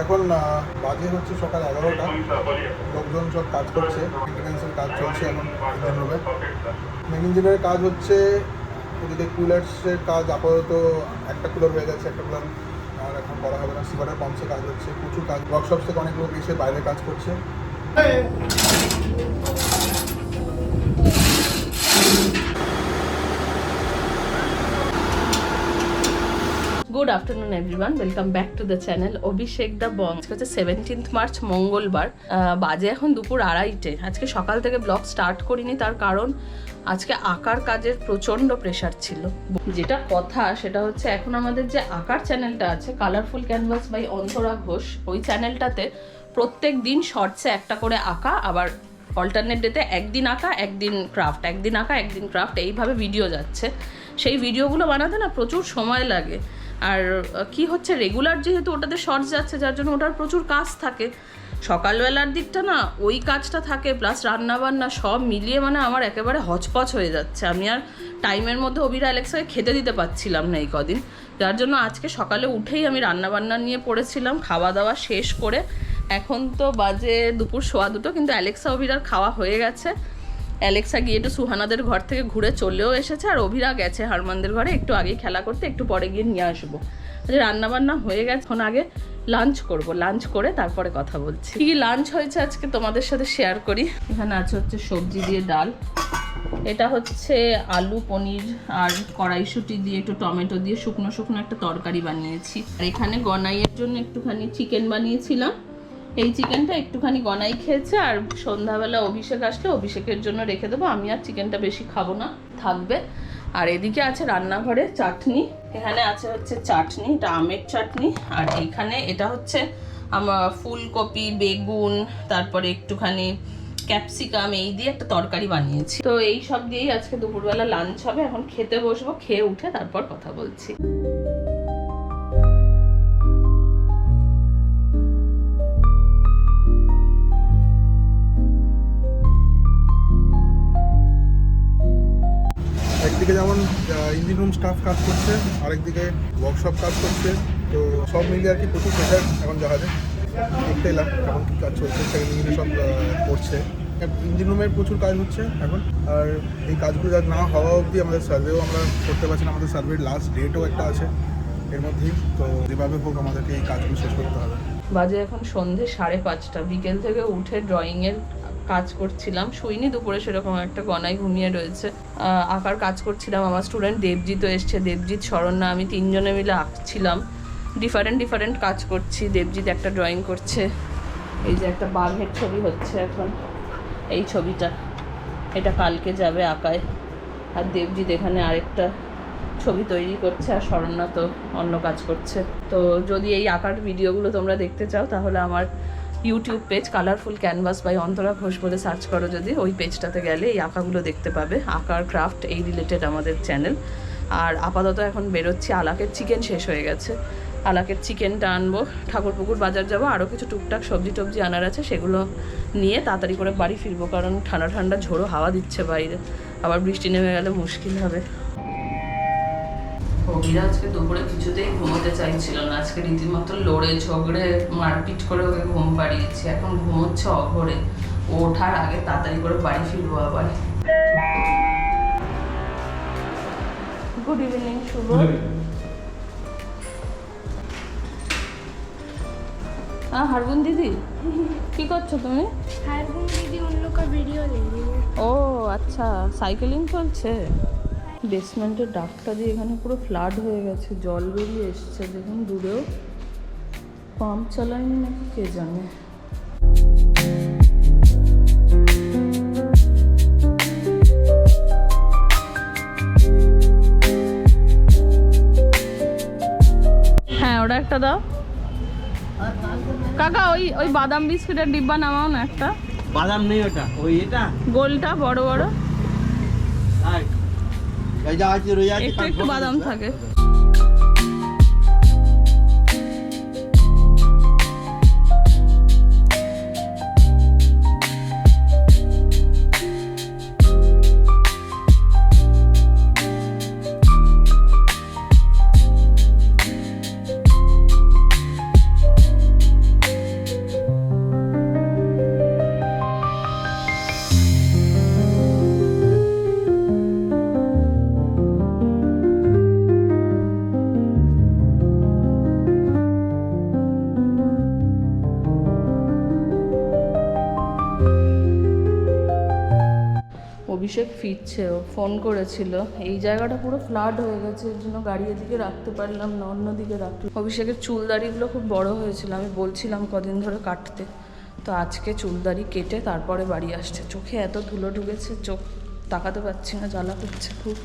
এখন বাজে হচ্ছে সকাল 11টা, লোকজন সব কাজ করছে, মেনটেন্যান্সের কাজ চলছে এখন ইঞ্জিন রুমে। মেন ইঞ্জিনের কাজ হচ্ছে, ওদিকে কুলার্সের কাজ আপাতত একটা কুলার হয়ে গেছে, একটা কুলার আর এখন করা হবে না। সিভারের পাম্পসে কাজ হচ্ছে, প্রচুর কাজ, ওয়ার্কশপ থেকে অনেক লোক এসে বাইরে কাজ করছে। Good afternoon everyone, welcome back to the channel Abhishek the Bong. হচ্ছে 17 মার্চ মঙ্গলবার, বাজে এখন দুপুর 2:30। আজকে সকাল থেকে ব্লগ স্টার্ট করিনি, তার কারণ আজকে আঁকার কাজের প্রচণ্ড প্রেশার ছিল। যেটা কথা সেটা হচ্ছে, এখন আমাদের যে আঁকার চ্যানেলটা আছে colourful canvas by Antara Ghosh, ওই চ্যানেলটাতে প্রত্যেক দিন শর্টসে একটা করে আঁকা, আবার অল্টারনেট ডেতে একদিন আঁকা একদিন ক্রাফট, একদিন আঁকা একদিন ক্রাফট, এইভাবে ভিডিও যাচ্ছে। সেই ভিডিওগুলো বানাতে না প্রচুর সময় লাগে। আর কি হচ্ছে, রেগুলার যেহেতু ওটাতে শর্টস যাচ্ছে, যার জন্য ওটার প্রচুর কাজ থাকে। সকালবেলার দিকটা না ওই কাজটা থাকে, প্লাস রান্নাবান্না সব মিলিয়ে মানে আমার একেবারে হচপচ হয়ে যাচ্ছে। আমি আর টাইমের মধ্যে অভিরা অ্যালেক্সাকে খেতে দিতে পারছিলাম না এই কদিন, যার জন্য আজকে সকালে উঠেই আমি রান্নাবান্না নিয়ে পড়েছিলাম। খাওয়া দাওয়া শেষ করে এখন তো বাজে দুপুর 1:15, কিন্তু অ্যালেক্সা অভিরার খাওয়া হয়ে গেছে। অ্যালেক্সা গিয়ে একটু সুহানাদের ঘর থেকে ঘুরে চলেও এসেছে, আর অভিরা গেছে হারমানদের ঘরে একটু আগেই খেলা করতে, একটু পরে গিয়ে নিয়ে আসবো। রান্নাবান্না হয়ে গেছে, এখন আগে লাঞ্চ করব, লাঞ্চ করে তারপরে কথা বলছি। কি লাঞ্চ হয়েছে আজকে তোমাদের সাথে শেয়ার করি। এখানে আছে হচ্ছে সবজি দিয়ে ডাল, এটা হচ্ছে আলু পনির আর কড়াইশুঁটি দিয়ে একটু টমেটো দিয়ে শুকনো শুকনো একটা তরকারি বানিয়েছি। আর এখানে গনাইয়ের জন্য একটুখানি চিকেন বানিয়েছিলাম, এই চিকেনটা একটুখানি গনাই খেয়েছে। আর সন্ধ্যাবেলা অভিষেক আসলে অভিষেকের জন্য রেখে দেবো, আমি আর চিকেনটা বেশি খাবো না, থাকবে। আর এদিকে আছে রান্নাঘরে চাটনি, এখানে আছে হচ্ছে চাটনি, এটা আমের চাটনি। আর এইখানে এটা হচ্ছে আমার ফুলকপি, বেগুন, তারপরে একটুখানি ক্যাপসিকাম, এই দিয়ে একটা তরকারি বানিয়েছি। তো এই সব দিয়েই আজকে দুপুরবেলা লাঞ্চ হবে। এখন খেতে বসবো, খেয়ে উঠে তারপর কথা বলছি। একদিকে যেমন ইঞ্জিন রুম স্টাফ কাজ করছে, আরেকদিকে ওয়ার্কশপ কাজ করছে, তো সব মিলিয়ে আর কি প্রচুর প্রেশার এখন জাহাজে। দেখতে এলাম কেমন কী কাজ চলছে, সেকেন্ড ইঞ্জিনে সব করছে। ইঞ্জিন রুমের প্রচুর কাজ হচ্ছে এখন, আর এই কাজগুলো যা না হওয়া অবধি আমাদের সার্ভেও আমরা করতে পারছি না। আমাদের সার্ভের লাস্ট ডেটও একটা আছে এর মধ্যেই, তো যেভাবে হোক আমাদেরকে এই কাজগুলো শেষ করতে হবে। বাজে এখন সন্ধে 5:30, বিকেল থেকে উঠে ড্রয়িংয়ের কাজ করছিলাম, শুইনি দুপুরে সেরকম, একটা গনাই ঘুমিয়ে রয়েছে। আঁকার কাজ করছিলাম, আমার স্টুডেন্ট দেবজিৎও এসছে, দেবজিৎ, শরণ্যা, আমি 3 জনে মিলে আঁকছিলাম। ডিফারেন্ট কাজ করছি। দেবজিৎ একটা ড্রয়িং করছে, এই যে একটা বাঘের ছবি হচ্ছে এখন, এই ছবিটা, এটা কালকে যাবে আঁকায়। আর দেবজিৎ এখানে আরেকটা ছবি তৈরি করছে, আর শরণ্যা তো অন্য কাজ করছে। তো যদি এই আঁকার ভিডিওগুলো তোমরা দেখতে চাও, তাহলে আমার YouTube page colourful canvas by Antara Ghosh বলে সার্চ করো, যদি ওই পেজটাতে গেলে এই আঁকাগুলো দেখতে পাবে। আঁকার ক্রাফট এই রিলেটেড আমাদের চ্যানেল। আর আপাতত এখন বেরোচ্ছি, আলাকের চিকেন শেষ হয়ে গেছে, আলাকের চিকেনটা আনবো। ঠাকুরপুকুর বাজার যাবো, আরও কিছু টুকটাক সবজি টবজি আনার আছে, সেগুলো নিয়ে তাড়াতাড়ি করে বাড়ি ফিরবো, কারণ ঠান্ডা ঠান্ডা ঝোড়ো হাওয়া দিচ্ছে বাইরে, আবার বৃষ্টি নেমে গেলে মুশকিল হবে। অভিরা আজকে দুপুরে কিছুতেই ঘুমোতে চাইছিল না, আজকে রীতিমতো লড়ে ঝগড়ে মারপিট করে ওকে ঘুম পাড়িয়েছি। এখন ঘুমোচ্ছে অঘরে, ও ওঠার আগে তাড়াতাড়ি করে বাড়ি ফিরবো আবার। গুড ইভিনিং শুভ। হারগুন দিদি কি করছো তুমি? हारगुन दीदी उन लोग का वीडियो ले रही है। ও আচ্ছা, সাইকেলিং চলছে। বেসমেন্টের ডাকটা দিয়ে এখানে পুরো ফ্লাড হয়ে গেছে, জল বেরিয়ে এসছে, দেখুন দূরেও। পাম্প চালায়নি নাকি কে জানে। হ্যাঁ ওটা একটা দাও কাকা। ওই ওই বাদাম বিস্কুটের ডিব্বা নামাও না একটা। বাদাম নেই ওটা, ওই এটা গোলটা বড় বড়, এই যা আছে রয়ে আছে, একটু একটু বাদাম থাকে। অভিষেক ফিরছে, ও ফোন করেছিল। এই জায়গাটা পুরো ফ্লাড হয়ে গেছে, এর জন্য গাড়ি এদিকে রাখতে পারলাম না, অন্যদিকে রাখলাম। অভিষেকের চুলদাড়িগুলো খুব বড় হয়েছিল, আমি বলছিলাম কদিন ধরে কাটতে, তো আজকে চুলদাড়ি কেটে তারপরে বাড়ি আসছে। চোখে এত ধুলো ঢুকেছে, চোখ তাকাতে পারছি না, জ্বালা করছে খুব।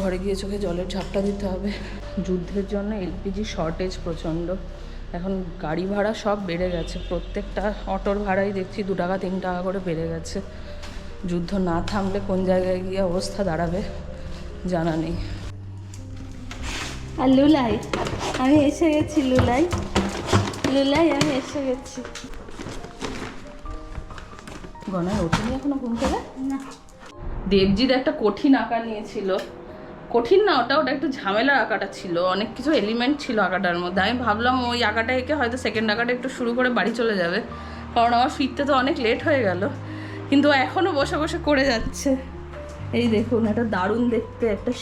ঘরে গিয়ে চোখে জলের ঝাপটা দিতে হবে। যুদ্ধের জন্য এলপিজি শর্টেজ প্রচণ্ড। এখন গাড়ি ভাড়া সব বেড়ে গেছে, প্রত্যেকটা অটোর ভাড়াই দেখছি 2 টাকা 3 টাকা করে বেড়ে গেছে। যুদ্ধ না থামলে কোন জায়গায় গিয়ে অবস্থা দাঁড়াবে জানা নেই। আর লুলাই, আমি এসে গেছি। লুলাই, আমি এসে গেছি। গনায় ওঠেনি এখনো ঘুম থেকে? না, দেবজিৎ একটা কঠিন আঁকা নিয়েছিল। কঠিন না, ওটা একটু ঝামেলার আঁকাটা ছিল, অনেক কিছু এলিমেন্ট ছিল আঁকাটার মধ্যে। আমি ভাবলাম ওই আঁকাটা এঁকে হয়তো সেকেন্ড আঁকাটা একটু শুরু করে বাড়ি চলে যাবে, কারণ আমার ফিরতে তো অনেক লেট হয়ে গেল। কিন্তু এখনও বসে বসে করে যাচ্ছে। এই দেখুন, একটা দারুণ দেখতে একটা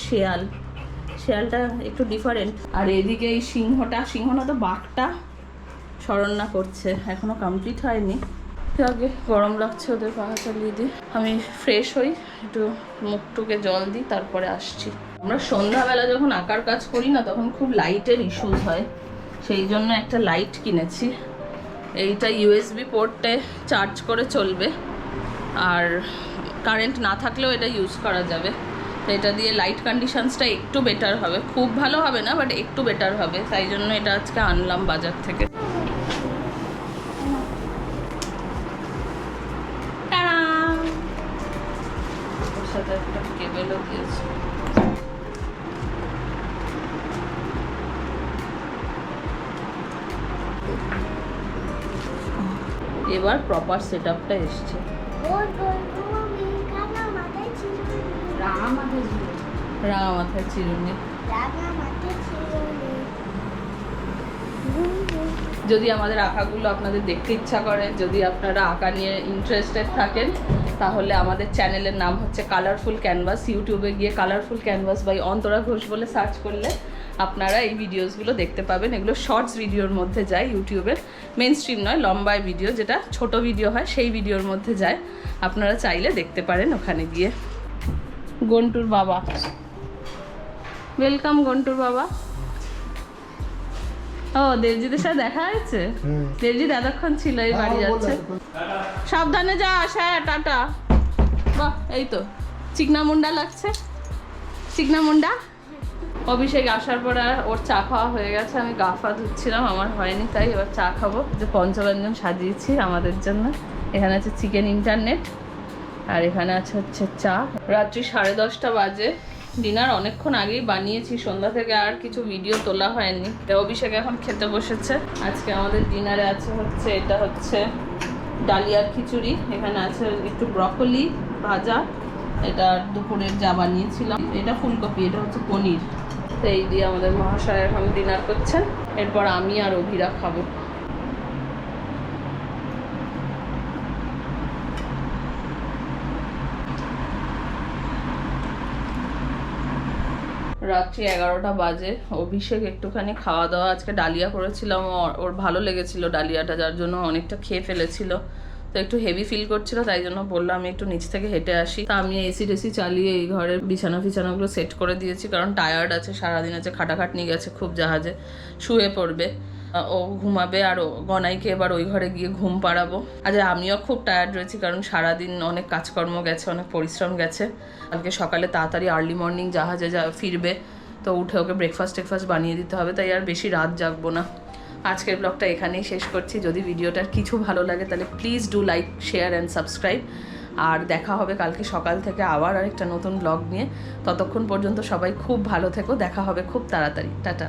শেয়ালটা একটু ডিফারেন্ট। আর এদিকে এই সিংহ না তো বাঘটা স্মরণনা করছে, এখনও কমপ্লিট হয়নি। আগে গরম লাগছে, ওদের পাখা চালিয়ে দিই। আমি ফ্রেশ হই, একটু মুখটুকে জল দিই, তারপরে আসছি। আমরা সন্ধ্যাবেলা যখন আঁকার কাজ করি না, তখন খুব লাইটের ইস্যুস হয়, সেই জন্য একটা লাইট কিনেছি। এইটা ইউএসবি পোর্টে চার্জ করে চলবে, আর কারেন্ট না থাকলেও এটা ইউজ করা যাবে। তো এটা দিয়ে লাইট কন্ডিশনসটা একটু বেটার হবে, খুব ভালো হবে না, বাট একটু বেটার হবে। তাই জন্য এটা আজকে আনলাম বাজার থেকে। সাথে একটা কেবেলও দিয়েছে। এবার প্রপার সেটআপটা এসছে। রাঙা মাথায় চিরুনি। যদি আমাদের আঁকাগুলো আপনাদের দেখতে ইচ্ছা করে, যদি আপনারা আঁকা নিয়ে ইন্টারেস্টেড থাকেন, তাহলে আমাদের চ্যানেলের নাম হচ্ছে কালারফুল ক্যানভাস। ইউটিউবে গিয়ে colourful canvas by Antara Ghosh বলে সার্চ করলে আপনারা এই ভিডিওসগুলো দেখতে পাবেন। এগুলো শর্টস ভিডিওর মধ্যে যায়, ইউটিউবের মেন স্ট্রিম নয়, লম্বায় ভিডিও, যেটা ছোট ভিডিও হয় সেই ভিডিওর মধ্যে যায়। আপনারা চাইলে দেখতে পারেন ওখানে গিয়ে। গন্টুর বাবা, ওয়েলকাম গন্টুর বাবা। ও, দেবজিদের সাথে দেখা হয়েছে? দেবজিৎ এতক্ষণ ছিল, এই বাড়ি যাচ্ছে। সাবধানে যাস, হ্যাঁ, টাটা। বাহ, এই তো চিকনা মুন্ডা লাগছে, চিকনা মুন্ডা। অভিষেক আসার পর আর ওর চা খাওয়া হয়ে গেছে, আমি গা ফা ধুচ্ছিলাম, আমার হয়নি, তাই এবার চা খাবো। যে পঞ্চব্যঞ্জন সাজিয়েছি আমাদের জন্য। এখানে আছে চিকেন ইন্টারনেট, আর এখানে আছে হচ্ছে চা। রাত্রি 10:30 বাজে। ডিনার অনেকক্ষণ আগেই বানিয়েছি, সন্ধ্যা থেকে আর কিছু ভিডিও তোলা হয়নি। অভিষেক এখন খেতে বসেছে। আজকে আমাদের ডিনারে আছে হচ্ছে, এটা হচ্ছে ডালিয়ার খিচুড়ি, এখানে আছে একটু ব্রকলি ভাজা, এটা দুপুরের যা বানিয়েছিলাম, এটা ফুলকপি, এটা হচ্ছে পনির। তো এই দিয়ে আমাদের মহাশয় এখন ডিনার করছেন, এরপর আমি আর অভিরা খাবো। রাত্রি 11টা বাজে। অভিষেক একটুখানি খাওয়া দাওয়া, আজকে ডালিয়া করেছিলাম, ওর ভালো লেগেছিল ডালিয়াটা, যার জন্য অনেকটা খেয়ে ফেলেছিল। তো একটু হেভি ফিল করছিল, তাই জন্য বললাম আমি একটু নিচ থেকে হেঁটে আসি। তা আমি এসি টেসি চালিয়ে এই ঘরের বিছানাগুলো সেট করে দিয়েছি, কারণ টায়ার্ড আছে, সারাদিন আছে, খাটাখাটনি গেছে খুব জাহাজে, শুয়ে পড়বে, ও ঘুমাবে, আর গনাইকে এবার ওই ঘরে গিয়ে ঘুম পাড়াবো। আজ আমিও খুব টায়ার্ড রয়েছি, কারণ সারাদিন অনেক কাজকর্ম গেছে, অনেক পরিশ্রম গেছে। কালকে সকালে তাড়াতাড়ি আর্লি মর্নিং জাহাজে ফিরবে, তো উঠে ওকে ব্রেকফাস্ট বানিয়ে দিতে হবে, তাই আর বেশি রাত জাগবো না। আজকের ব্লগটা এখানেই শেষ করছি। যদি ভিডিওটার কিছু ভালো লাগে তাহলে please do like, share and subscribe. আর দেখা হবে কালকে সকাল থেকে আবার আরেকটা নতুন ব্লগ নিয়ে। ততক্ষণ পর্যন্ত সবাই খুব ভালো থেকো, দেখা হবে খুব তাড়াতাড়ি। টাটা।